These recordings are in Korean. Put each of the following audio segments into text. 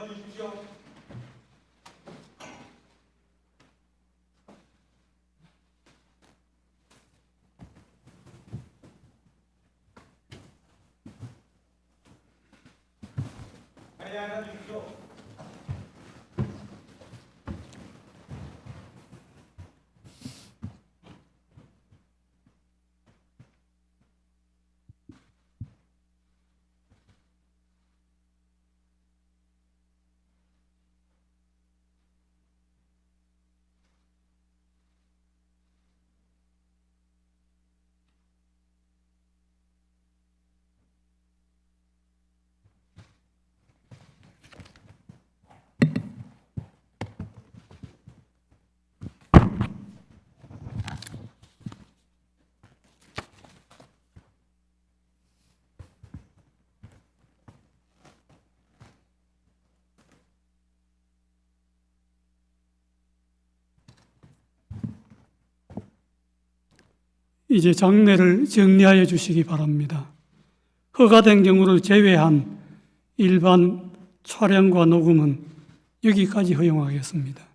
앉아주십시오. 자리에 앉아주십시오. 이제 장례를 정리하여 주시기 바랍니다. 허가된 경우를 제외한 일반 촬영과 녹음은 여기까지 허용하겠습니다.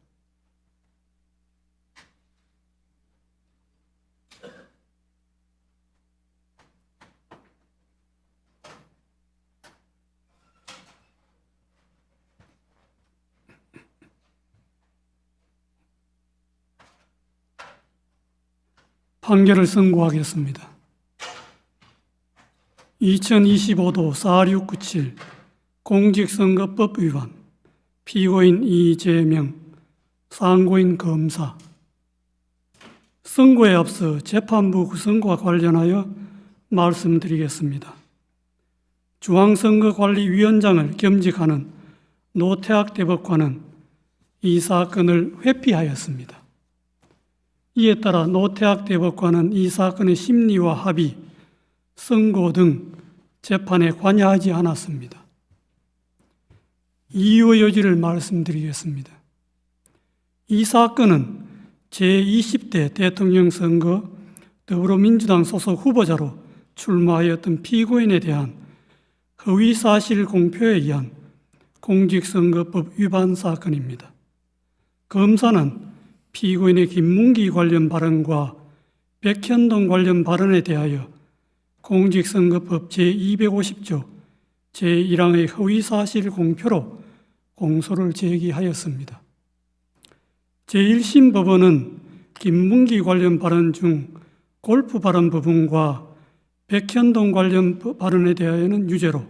판결을 선고하겠습니다. 2025도 4697 공직선거법 위반 피고인 이재명 상고인 검사 선고에 앞서 재판부 구성과 관련하여 말씀드리겠습니다. 중앙선거관리위원장을 겸직하는 노태학 대법관은 이 사건을 회피하였습니다. 이에 따라 노태학 대법관은 이 사건의 심리와 합의, 선고 등 재판에 관여하지 않았습니다. 이유의 여지를 말씀드리겠습니다. 이 사건은 제20대 대통령 선거 더불어민주당 소속 후보자로 출마하였던 피고인에 대한 허위사실 공표에 의한 공직선거법 위반 사건입니다. 검사는 피고인의 김문기 관련 발언과 백현동 관련 발언에 대하여 공직선거법 제250조 제1항의 허위사실 공표로 공소를 제기하였습니다. 제1심 법원은 김문기 관련 발언 중 골프 발언 부분과 백현동 관련 발언에 대하여는 유죄로,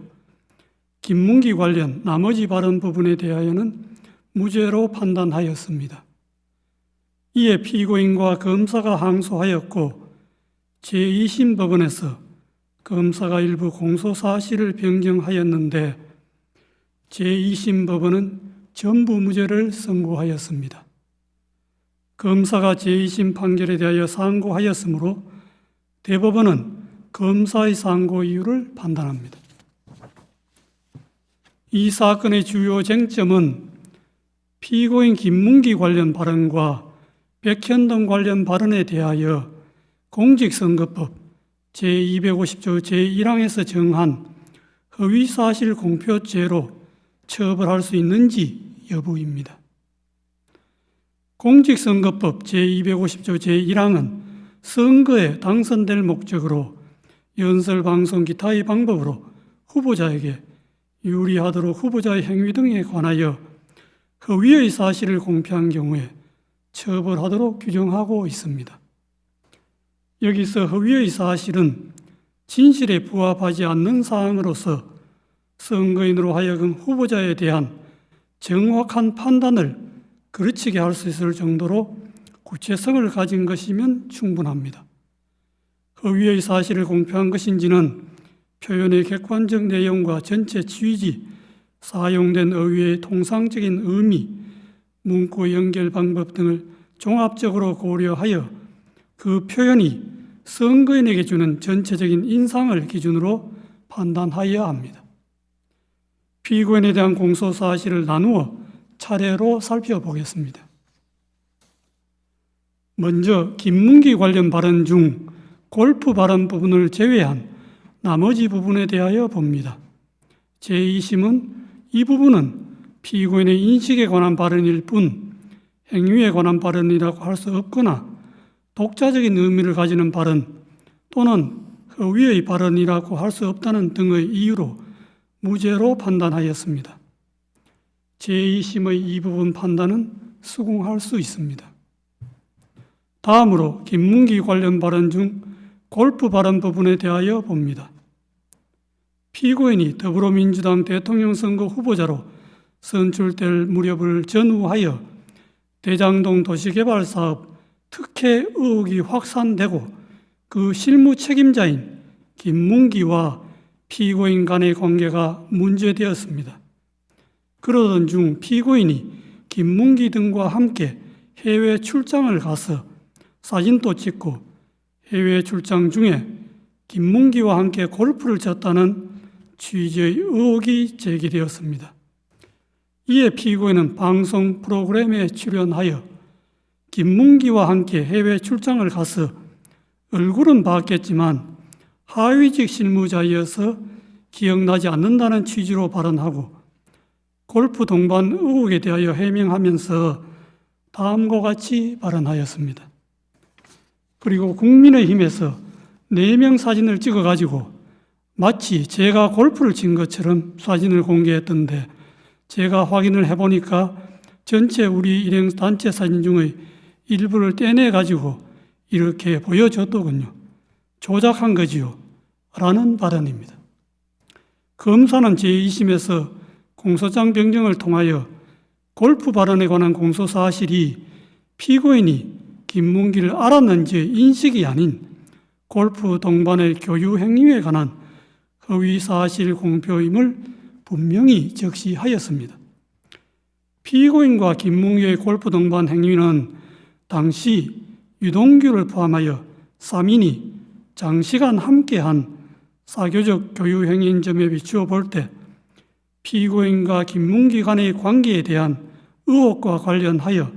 김문기 관련 나머지 발언 부분에 대하여는 무죄로 판단하였습니다. 이에 피고인과 검사가 항소하였고 제2심 법원에서 검사가 일부 공소사실을 변경하였는데 제2심 법원은 전부 무죄를 선고하였습니다. 검사가 제2심 판결에 대하여 상고하였으므로 대법원은 검사의 상고 이유를 판단합니다. 이 사건의 주요 쟁점은 피고인 김문기 관련 발언과 백현동 관련 발언에 대하여 공직선거법 제250조 제1항에서 정한 허위사실 공표죄로 처벌할 수 있는지 여부입니다. 공직선거법 제250조 제1항은 선거에 당선될 목적으로 연설방송 기타의 방법으로 후보자에게 유리하도록 후보자의 행위 등에 관하여 허위의 사실을 공표한 경우에 처벌하도록 규정하고 있습니다. 여기서 허위의 사실은 진실에 부합하지 않는 사항으로서 선거인으로 하여금 후보자에 대한 정확한 판단을 그르치게 할 수 있을 정도로 구체성을 가진 것이면 충분합니다. 허위의 사실을 공표한 것인지는 표현의 객관적 내용과 전체 취지, 사용된 어휘의 통상적인 의미, 문구 연결 방법 등을 종합적으로 고려하여 그 표현이 선거인에게 주는 전체적인 인상을 기준으로 판단하여야 합니다. 피고인에 대한 공소 사실을 나누어 차례로 살펴보겠습니다. 먼저 김문기 관련 발언 중 골프 발언 부분을 제외한 나머지 부분에 대하여 봅니다. 제2심은 이 부분은 피고인의 인식에 관한 발언일 뿐 행위에 관한 발언이라고 할 수 없거나 독자적인 의미를 가지는 발언 또는 허위의 발언이라고 할 수 없다는 등의 이유로 무죄로 판단하였습니다. 제2심의 이 부분 판단은 수긍할 수 있습니다. 다음으로 김문기 관련 발언 중 골프 발언 부분에 대하여 봅니다. 피고인이 더불어민주당 대통령 선거 후보자로 선출될 무렵을 전후하여 대장동 도시개발사업 특혜 의혹이 확산되고 그 실무 책임자인 김문기와 피고인 간의 관계가 문제되었습니다. 그러던 중 피고인이 김문기 등과 함께 해외 출장을 가서 사진도 찍고 해외 출장 중에 김문기와 함께 골프를 쳤다는 취지의 의혹이 제기되었습니다. 이에 피고인은 방송 프로그램에 출연하여 김문기와 함께 해외 출장을 가서 얼굴은 봤겠지만 하위직 실무자이어서 기억나지 않는다는 취지로 발언하고 골프 동반 의혹에 대하여 해명하면서 다음과 같이 발언하였습니다. 그리고 국민의힘에서 4명 사진을 찍어가지고 마치 제가 골프를 친 것처럼 사진을 공개했던데 제가 확인을 해보니까 전체 우리 일행 단체 사진 중의 일부를 떼내가지고 이렇게 보여줬더군요. 조작한 거지요. 라는 발언입니다. 검사는 제2심에서 공소장 변경을 통하여 골프 발언에 관한 공소 사실이 피고인이 김문기를 알았는지 인식이 아닌 골프 동반의 교유 행위에 관한 허위 사실 공표임을 분명히 적시하였습니다. 피고인과 김문기의 골프 동반 행위는 당시 유동규를 포함하여 3인이 장시간 함께한 사교적 교유 행위인 점에 비추어 볼 때 피고인과 김문기 간의 관계에 대한 의혹과 관련하여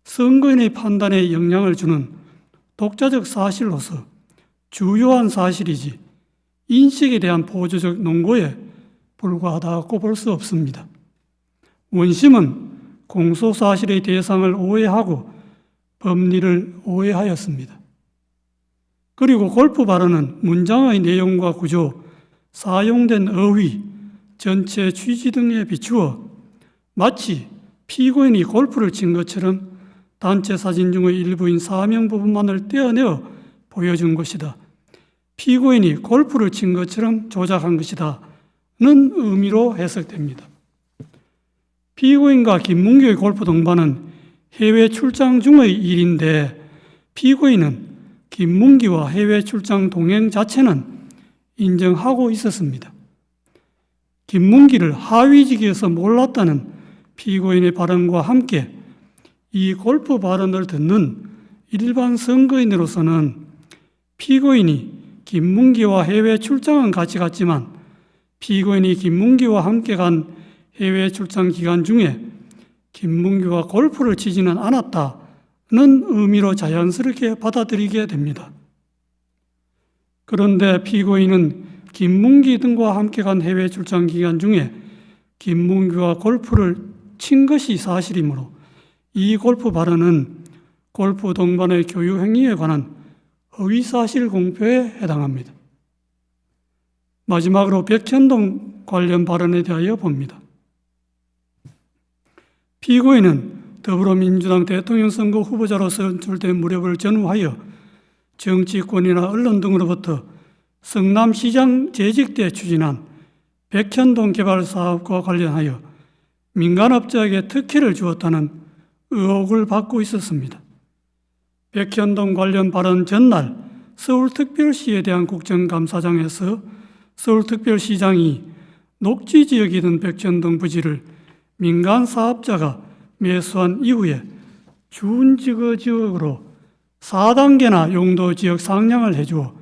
선거인의 판단에 영향을 주는 독자적 사실로서 주요한 사실이지 인식에 대한 보조적 논거에 불과하다고 볼 수 없습니다. 원심은 공소사실의 대상을 오해하고 법리를 오해하였습니다. 그리고 골프 발언은 문장의 내용과 구조, 사용된 어휘, 전체 취지 등에 비추어 마치 피고인이 골프를 친 것처럼 단체 사진 중의 일부인 사명 부분만을 떼어내어 보여준 것이다. 피고인이 골프를 친 것처럼 조작한 것이다. 는 의미로 해석됩니다. 피고인과 김문기의 골프 동반은 해외 출장 중의 일인데 피고인은 김문기와 해외 출장 동행 자체는 인정하고 있었습니다. 김문기를 하위직에서 몰랐다는 피고인의 발언과 함께 이 골프 발언을 듣는 일반 선거인으로서는 피고인이 김문기와 해외 출장은 같이 갔지만 피고인이 김문기와 함께 간 해외 출장 기간 중에 김문기와 골프를 치지는 않았다는 의미로 자연스럽게 받아들이게 됩니다. 그런데 피고인은 김문기 등과 함께 간 해외 출장 기간 중에 김문기와 골프를 친 것이 사실이므로 이 골프 발언은 골프 동반의 교유 행위에 관한 허위사실 공표에 해당합니다. 마지막으로 백현동 관련 발언에 대하여 봅니다. 피고인은 더불어민주당 대통령 선거 후보자로 선출된 무렵을 전후하여 정치권이나 언론 등으로부터 성남시장 재직 때 추진한 백현동 개발 사업과 관련하여 민간업자에게 특혜를 주었다는 의혹을 받고 있었습니다. 백현동 관련 발언 전날 서울특별시에 대한 국정감사장에서 서울특별시장이 녹지지역이던 백현동 부지를 민간 사업자가 매수한 이후에 준지거지역으로 4단계나 용도지역 상향을 해주어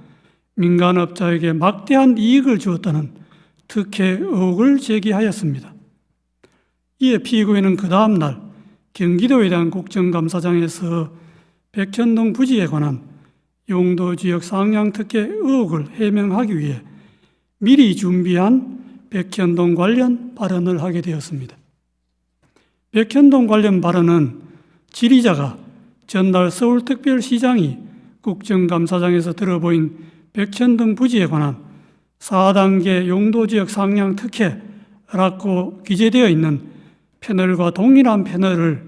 민간업자에게 막대한 이익을 주었다는 특혜 의혹을 제기하였습니다. 이에 피고인은 그 다음 날 경기도에 대한 국정감사장에서 백현동 부지에 관한 용도지역 상향 특혜 의혹을 해명하기 위해 미리 준비한 백현동 관련 발언을 하게 되었습니다. 백현동 관련 발언은 질의자가 전날 서울특별시장이 국정감사장에서 들어보인 백현동 부지에 관한 4단계 용도지역 상향 특혜라고 기재되어 있는 패널과 동일한 패널을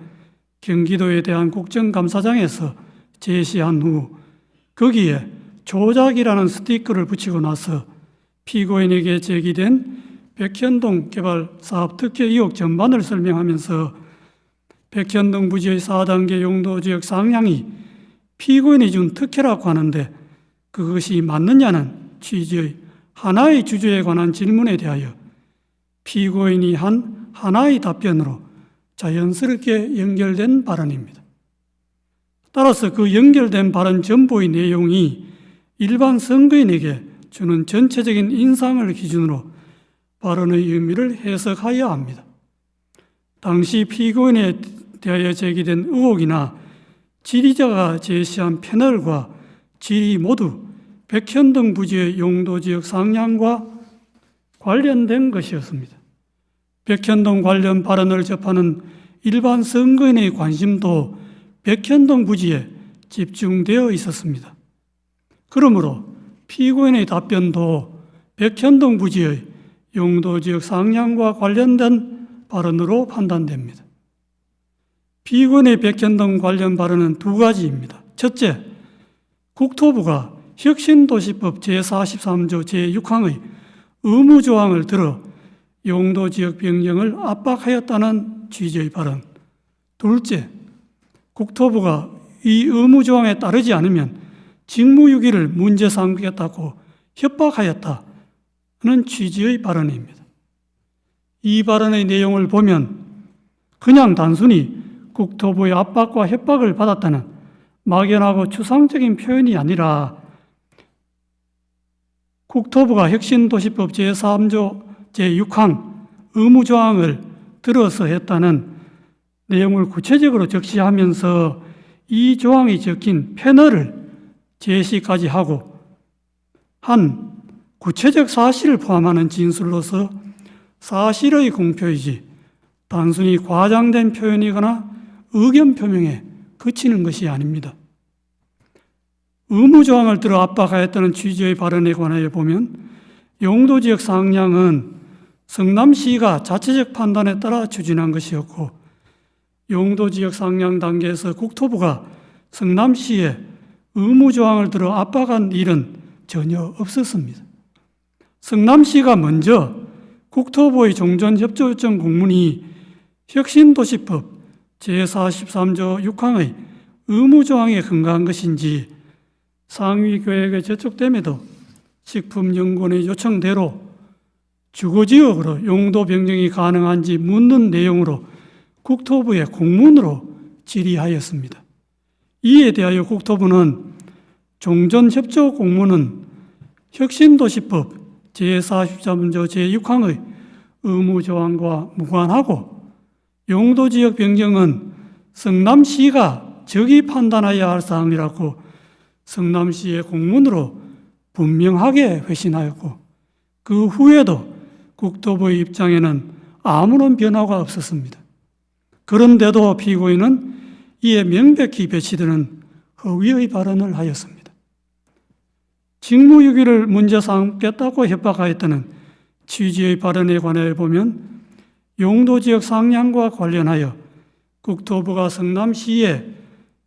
경기도에 대한 국정감사장에서 제시한 후 거기에 조작이라는 스티커를 붙이고 나서 피고인에게 제기된 백현동 개발 사업 특혜 의혹 전반을 설명하면서 백현동 부지의 4단계 용도지역 상향이 피고인이 준 특혜라고 하는데 그것이 맞느냐는 취지의 하나의 주제에 관한 질문에 대하여 피고인이 한 하나의 답변으로 자연스럽게 연결된 발언입니다. 따라서 그 연결된 발언 전부의 내용이 일반 선거인에게 주는 전체적인 인상을 기준으로 발언의 의미를 해석하여야 합니다. 당시 피고인에 대하여 제기된 의혹이나 질의자가 제시한 패널과 질의 모두 백현동 부지의 용도지역 상향과 관련된 것이었습니다. 백현동 관련 발언을 접하는 일반 선거인의 관심도 백현동 부지에 집중되어 있었습니다. 그러므로 피고인의 답변도 백현동 부지의 용도지역 상향과 관련된 발언으로 판단됩니다. 피고인의 백현동 관련 발언은 두 가지입니다. 첫째, 국토부가 혁신도시법 제43조 제6항의 의무조항을 들어 용도지역 변경을 압박하였다는 취지의 발언. 둘째, 국토부가 이 의무조항에 따르지 않으면 직무유기를 문제 삼겠다고 협박하였다는 취지의 발언입니다. 이 발언의 내용을 보면 그냥 단순히 국토부의 압박과 협박을 받았다는 막연하고 추상적인 표현이 아니라 국토부가 혁신도시법 제3조 제6항 의무조항을 들어서 했다는 내용을 구체적으로 적시하면서 이 조항이 적힌 패널을 제시까지 하고 한 구체적 사실을 포함하는 진술로서 사실의 공표이지 단순히 과장된 표현이거나 의견 표명에 그치는 것이 아닙니다. 의무조항을 들어 압박하였다는 취지의 발언에 관하여 보면 용도지역 상향은 성남시가 자체적 판단에 따라 추진한 것이었고 용도지역 상향 단계에서 국토부가 성남시에 의무조항을 들어 압박한 일은 전혀 없었습니다. 성남시가 먼저 국토부의 종전협조 요청 공문이 혁신도시법 제43조 6항의 의무조항에 근거한 것인지 상위계획에 제촉됨에도 식품연구원의 요청대로 주거지역으로 용도 변경이 가능한지 묻는 내용으로 국토부에 공문으로 질의하였습니다. 이에 대하여 국토부는 종전협조 공문은 혁신도시법 제43조 제6항의 의무조항과 무관하고 용도지역 변경은 성남시가 적이 판단해야 할 사항이라고 성남시의 공문으로 분명하게 회신하였고 그 후에도 국토부의 입장에는 아무런 변화가 없었습니다. 그런데도 피고인은 이에 명백히 배치되는 허위의 발언을 하였습니다. 직무유기를 문제 삼겠다고 협박하였다는 취지의 발언에 관하여 보면 용도지역 상향과 관련하여 국토부가 성남시에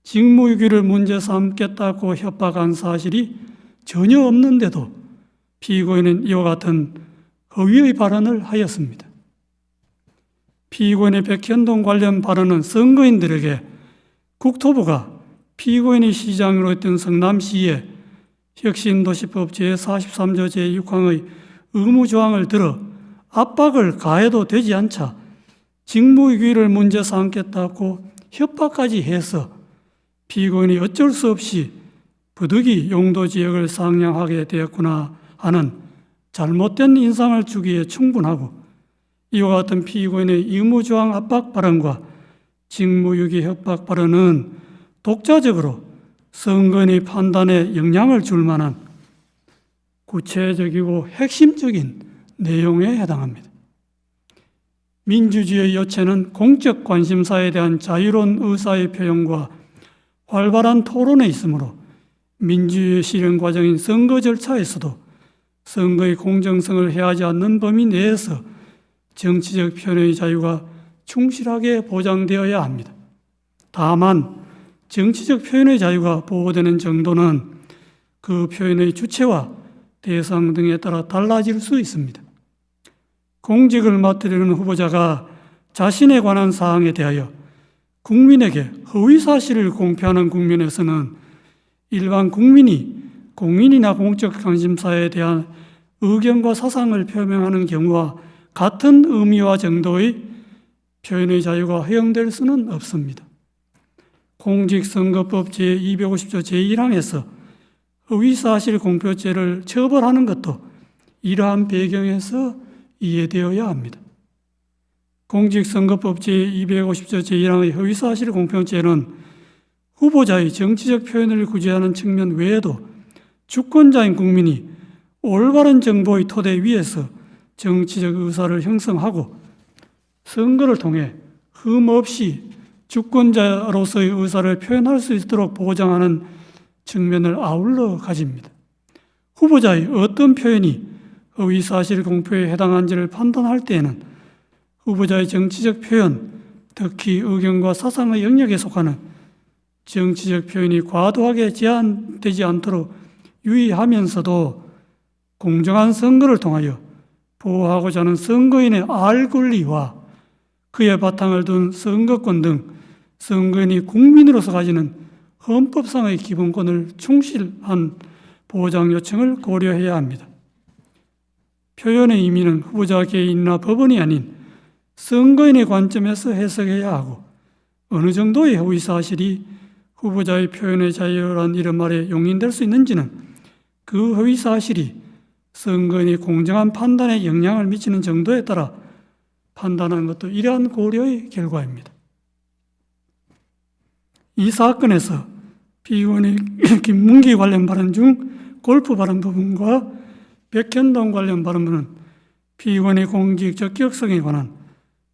직무유기를 문제 삼겠다고 협박한 사실이 전혀 없는데도 피고인은 이와 같은 허위의 발언을 하였습니다. 피고인의 백현동 관련 발언은 선거인들에게 국토부가 피고인이 시장으로 했던 성남시에 혁신도시법 제43조 제6항의 의무조항을 들어 압박을 가해도 되지 않자 직무유기를 문제 삼겠다고 협박까지 해서 피고인이 어쩔 수 없이 부득이 용도지역을 상향하게 되었구나 하는 잘못된 인상을 주기에 충분하고 이와 같은 피고인의 의무조항 압박 발언과 직무유기 협박 발언은 독자적으로 선거인의 판단에 영향을 줄 만한 구체적이고 핵심적인 내용에 해당합니다. 민주주의의 요체는 공적 관심사에 대한 자유로운 의사의 표현과 활발한 토론에 있으므로 민주주의 실현 과정인 선거 절차에서도 선거의 공정성을 해하지 않는 범위 내에서 정치적 표현의 자유가 충실하게 보장되어야 합니다. 다만 정치적 표현의 자유가 보호되는 정도는 그 표현의 주체와 대상 등에 따라 달라질 수 있습니다. 공직을 맡으려는 후보자가 자신에 관한 사항에 대하여 국민에게 허위 사실을 공표하는 국면에서는 일반 국민이 공인이나 공적 관심사에 대한 의견과 사상을 표명하는 경우와 같은 의미와 정도의 표현의 자유가 허용될 수는 없습니다. 공직선거법 제250조 제1항에서 허위사실 공표죄를 처벌하는 것도 이러한 배경에서 이해되어야 합니다. 공직선거법 제250조 제1항의 허위사실 공표죄는 후보자의 정치적 표현을 구제하는 측면 외에도 주권자인 국민이 올바른 정보의 토대 위에서 정치적 의사를 형성하고 선거를 통해 흠없이 주권자로서의 의사를 표현할 수 있도록 보장하는 측면을 아울러 가집니다. 후보자의 어떤 표현이 허위사실 공표에 해당한지를 판단할 때에는 후보자의 정치적 표현, 특히 의견과 사상의 영역에 속하는 정치적 표현이 과도하게 제한되지 않도록 유의하면서도 공정한 선거를 통하여 보호하고자 하는 선거인의 알 권리와 그의 바탕을 둔 선거권 등 선거인이 국민으로서 가지는 헌법상의 기본권을 충실한 보장 요청을 고려해야 합니다. 표현의 의미는 후보자 개인이나 법원이 아닌 선거인의 관점에서 해석해야 하고 어느 정도의 허위사실이 후보자의 표현의 자유란 이런 말에 용인될 수 있는지는 그 허위사실이 선거인의 공정한 판단에 영향을 미치는 정도에 따라 판단하는 것도 이러한 고려의 결과입니다. 이 사건에서 피의원의 김문기 관련 발언 중 골프 발언 부분과 백현동 관련 발언은 피의원의 공직 적격성에 관한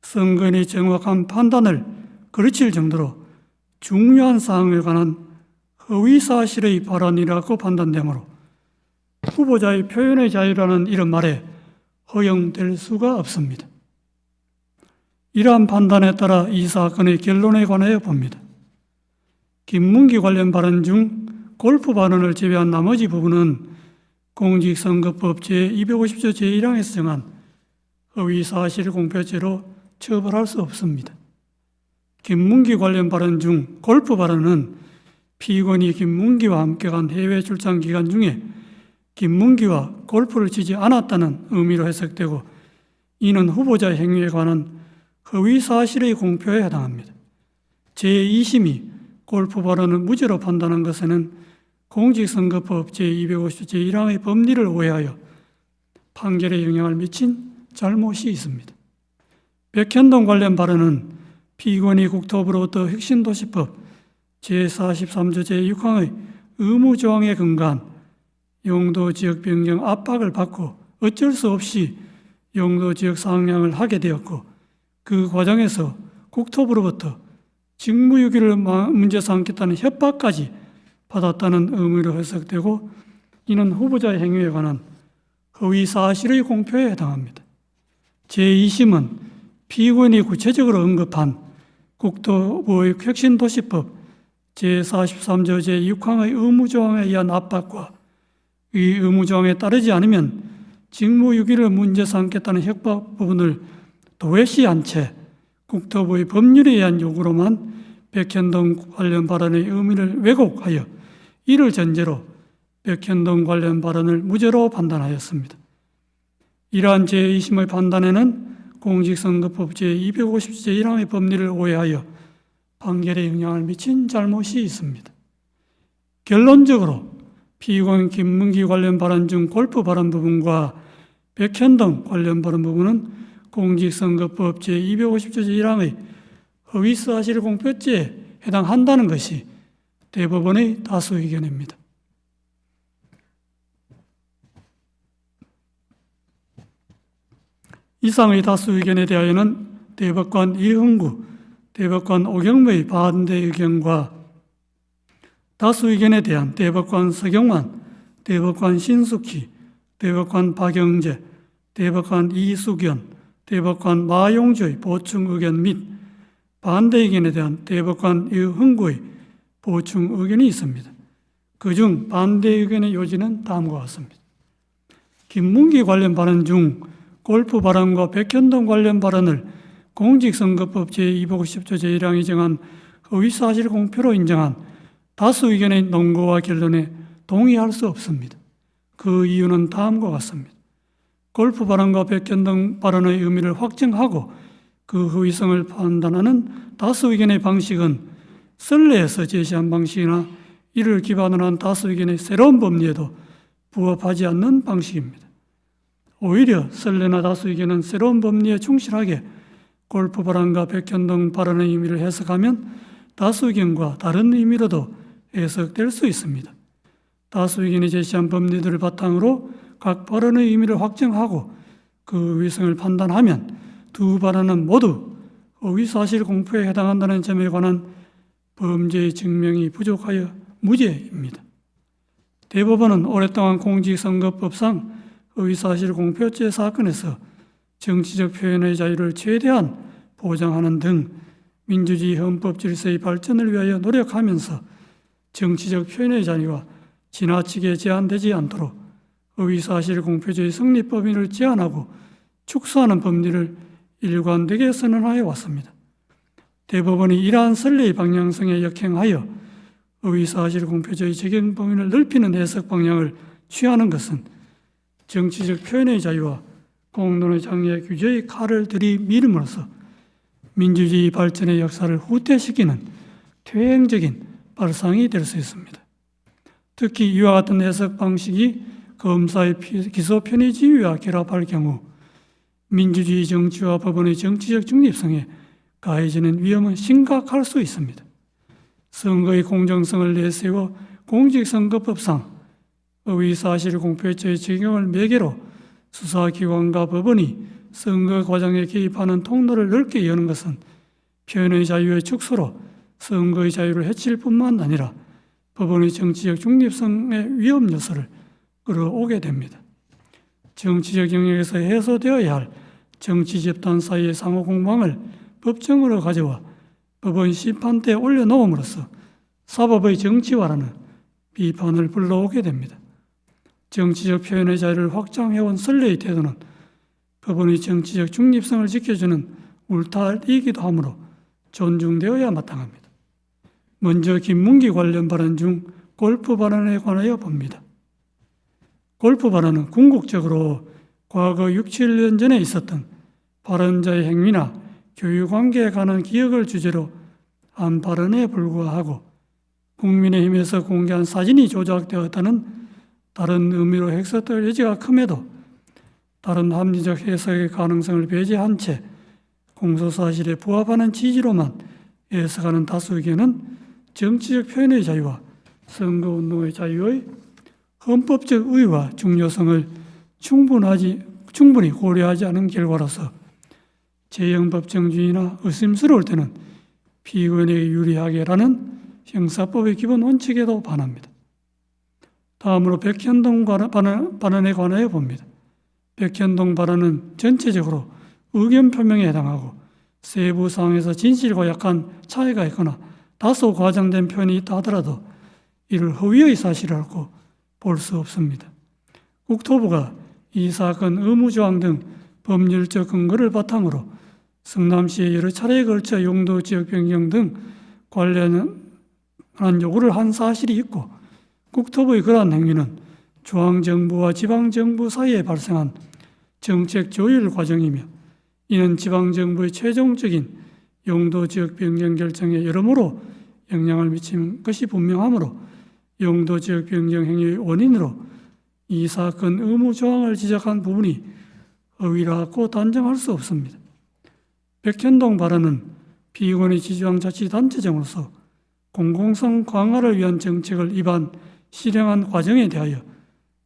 선거인의 정확한 판단을 거르칠 정도로 중요한 사항에 관한 허위사실의 발언이라고 판단되므로 후보자의 표현의 자유라는 이런 말에 허용될 수가 없습니다. 이러한 판단에 따라 이 사건의 결론에 관하여 봅니다. 김문기 관련 발언 중 골프 발언을 제외한 나머지 부분은 공직선거법 제250조 제1항에서 정한 허위사실 공표죄로 처벌할 수 없습니다. 김문기 관련 발언 중 골프 발언은 피의원이 김문기와 함께 간 해외 출장 기간 중에 김문기와 골프를 치지 않았다는 의미로 해석되고 이는 후보자의 행위에 관한 허위사실의 공표에 해당합니다. 제2심이 골프 발언을 무죄로 판단한 것에는 공직선거법 제250조 제1항의 법리를 오해하여 판결에 영향을 미친 잘못이 있습니다. 백현동 관련 발언은 피의원이 국토부로부터 혁신도시법 제43조 제6항의 의무조항에 근거한 용도지역 변경 압박을 받고 어쩔 수 없이 용도지역 상향을 하게 되었고 그 과정에서 국토부로부터 직무유기를 문제 삼겠다는 협박까지 받았다는 의미로 해석되고 이는 후보자의 행위에 관한 허위사실의 공표에 해당합니다. 제2심은 피의원이 구체적으로 언급한 국토부의 혁신도시법 제43조 제6항의 의무조항에 의한 압박과 이 의무조항에 따르지 않으면 직무유기를 문제 삼겠다는 협박 부분을 도외시한 채 국토부의 법률에 의한 요구로만 백현동 관련 발언의 의미를 왜곡하여 이를 전제로 백현동 관련 발언을 무죄로 판단하였습니다. 이러한 제2심의 판단에는 공직선거법 제250조 제1항의 법리를 오해하여 판결에 영향을 미친 잘못이 있습니다. 결론적으로 피의원 김문기 관련 발언 중 골프 발언 부분과 백현동 관련 발언 부분은 공직선거법 제250조 제1항의 허위사실 공표죄에 해당한다는 것이 대법원의 다수 의견입니다. 이상의 다수 의견에 대하여는 대법관 이흥구, 대법관 오경무의 반대 의견과 다수 의견에 대한 대법관 서경환, 대법관 신숙희, 대법관 박영재, 대법관 이수견, 대법관 마용주의 보충 의견 및 반대 의견에 대한 대법관 이흥구의 보충 의견이 있습니다. 그중 반대 의견의 요지는 다음과 같습니다. 김문기 관련 발언 중 골프 발언과 백현동 관련 발언을 공직선거법 제250조 제1항이 정한 허위사실 공표로 인정한 다수 의견의 논거와 결론에 동의할 수 없습니다. 그 이유는 다음과 같습니다. 골프 발언과 백현동 발언의 의미를 확정하고 그 허위성을 판단하는 다수 의견의 방식은 선례에서 제시한 방식이나 이를 기반으로 한 다수 의견의 새로운 법리에도 부합하지 않는 방식입니다. 오히려 선례나 다수 의견은 새로운 법리에 충실하게 골프 발언과 백현동 발언의 의미를 해석하면 다수 의견과 다른 의미로도 해석될 수 있습니다. 다수 의견이 제시한 법리들을 바탕으로 각 발언의 의미를 확정하고 그 의성을 판단하면 두 발언은 모두 허위사실 공표에 해당한다는 점에 관한 범죄의 증명이 부족하여 무죄입니다. 대법원은 오랫동안 공직선거법상 허위사실 공표죄 사건에서 정치적 표현의 자유를 최대한 보장하는 등 민주주의 헌법 질서의 발전을 위하여 노력하면서 정치적 표현의 자유가 지나치게 제한되지 않도록 허위사실 공표죄의 성립 범위를 제한하고 축소하는 법리를 일관되게 선언하여 왔습니다. 대법원이 이러한 선례의 방향성에 역행하여 허위사실 공표죄의 적용 범위를 넓히는 해석 방향을 취하는 것은 정치적 표현의 자유와 공론의 장애 규제의 칼을 들이밀음으로써 민주주의 발전의 역사를 후퇴시키는 퇴행적인 발상이 될 수 있습니다. 특히 이와 같은 해석 방식이 검사의 기소 편의 지위와 결합할 경우 민주주의 정치와 법원의 정치적 중립성에 가해지는 위험은 심각할 수 있습니다. 선거의 공정성을 내세워 공직선거법상 허위사실 공표죄의 적용을 매개로 수사기관과 법원이 선거 과정에 개입하는 통로를 넓게 여는 것은 표현의 자유의 축소로 선거의 자유를 해칠 뿐만 아니라 법원의 정치적 중립성의 위험 요소를 끌어오게 됩니다. 정치적 영역에서 해소되어야 할 정치 집단 사이의 상호 공방을 법정으로 가져와 법원 심판대에 올려놓음으로써 사법의 정치화라는 비판을 불러오게 됩니다. 정치적 표현의 자유를 확장해온 선례의 태도는 법원의 정치적 중립성을 지켜주는 울타리이기도 하므로 존중되어야 마땅합니다. 먼저 김문기 관련 발언 중 골프 발언에 관하여 봅니다. 골프 발언은 궁극적으로 과거 6, 7년 전에 있었던 발언자의 행위나 교육관계에 관한 기억을 주제로 한 발언에 불과하고 국민의힘에서 공개한 사진이 조작되었다는 다른 의미로 해석될 여지가 큼에도 다른 합리적 해석의 가능성을 배제한 채 공소사실에 부합하는 취지로만 해석하는 다수 의견은 정치적 표현의 자유와 선거운동의 자유의 헌법적 의의와 중요성을 충분히 고려하지 않은 결과로서 재형법정주의나 의심스러울 때는 피의원에게 유리하게라는 형사법의 기본 원칙에도 반합니다. 다음으로 백현동 발언에 관하여 봅니다. 백현동 발언은 전체적으로 의견 표명에 해당하고 세부 사항에서 진실과 약간 차이가 있거나 다소 과장된 표현이 있다 하더라도 이를 허위의 사실이라고 볼 수 없습니다. 국토부가 이 사건 의무조항 등 법률적 근거를 바탕으로 성남시에 여러 차례에 걸쳐 용도 지역 변경 등 관련한 요구를 한 사실이 있고 국토부의 그러한 행위는 중앙정부와 지방정부 사이에 발생한 정책 조율 과정이며 이는 지방정부의 최종적인 용도 지역 변경 결정에 여러모로 영향을 미친 것이 분명하므로 용도 지역 변경 행위의 원인으로 이 사건 의무 조항을 지적한 부분이 허위라고 단정할 수 없습니다. 백현동 발언은 피의원의 지방자치단체장으로서 공공성 강화를 위한 정책을 실행한 과정에 대하여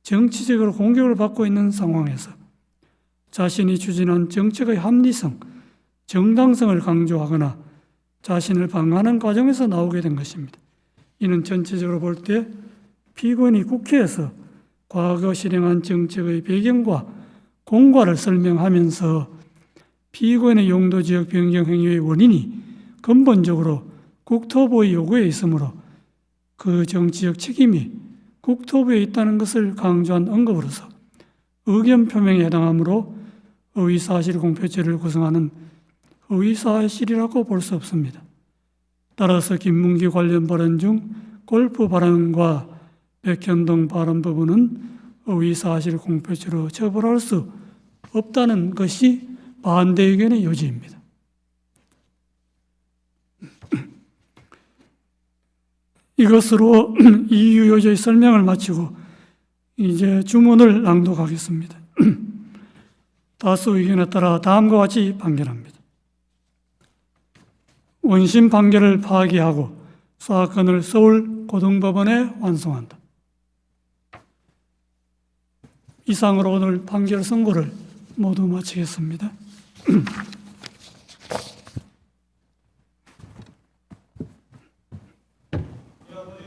정치적으로 공격을 받고 있는 상황에서 자신이 추진한 정책의 합리성, 정당성을 강조하거나 자신을 방어하는 과정에서 나오게 된 것입니다. 이는 전체적으로 볼 때 피고인이 국회에서 과거 실행한 정책의 배경과 공과를 설명하면서 피고인의 용도지역 변경 행위의 원인이 근본적으로 국토부의 요구에 있으므로 그 정치적 책임이 국토부에 있다는 것을 강조한 언급으로서 의견 표명에 해당하므로 허위사실 공표죄를 구성하는 허위사실이라고 볼 수 없습니다. 따라서 김문기 관련 발언 중 골프 발언과 백현동 발언 부분은 허위사실 공표죄로 처벌할 수 없다는 것이 반대 의견의 요지입니다. 이것으로 이유 요지의 설명을 마치고 이제 주문을 낭독하겠습니다. 다수 의견에 따라 다음과 같이 판결합니다. 원심 판결을 파기하고 사건을 서울 고등법원에 완송한다. 이상으로 오늘 판결 선고를 모두 마치겠습니다. 이어서